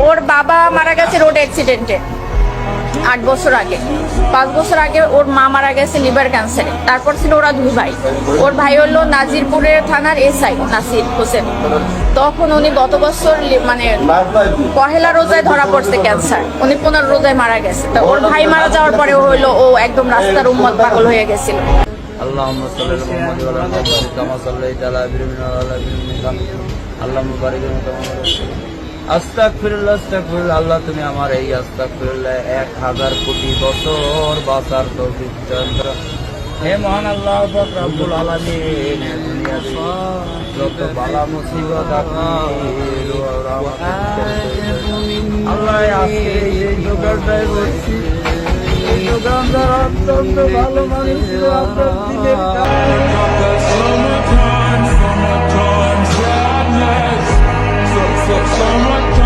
ওর বাবা মারা গেছে রোড অ্যাক্সিডেন্টে 8 বছর আগে। 5 বছর আগে ওর মা মারা গেছে লিভার ক্যান্সারে। তারপর ছিল ওরা 2 ভাই। ওর ভাই হলো নাজিরপুরের থানার এসআই নাসির হোসেন। তখন উনি গত বছর মানে পহেলা রোজায় ধরা পড়ছে ক্যান্সার, উনি 15 রোজায় মারা গেছে। তো ওর ভাই মারা যাওয়ার পরে হইলো ও একদম রাস্তার উম্মত পাগল হয়ে গেছিল। اللهم صل على محمد وعلى ال محمد كما صليت على ابراهيم وعلى ال ابراهيم اللهم بارك على محمد আস্তাগফিরুল্লাহ আস্তাগফিরুল্লাহ। আল্লাহ তুমি আমার এই আস্তাগফিরুল্লাহ 1000 কোটি বছর বাঁচার তৌফিক দান করো। হে মহান আল্লাহ পাক রব্বুল আলামিন, দুনিয়াতে যত বালা মুসিবত আপনি আল্লাহ আজকে এই দোকানটায় বসছি, এই দোকানদার অত্যন্ত ভালো মানুষ ছিল। আপনার দিনের Summertime, sadness. Summertime.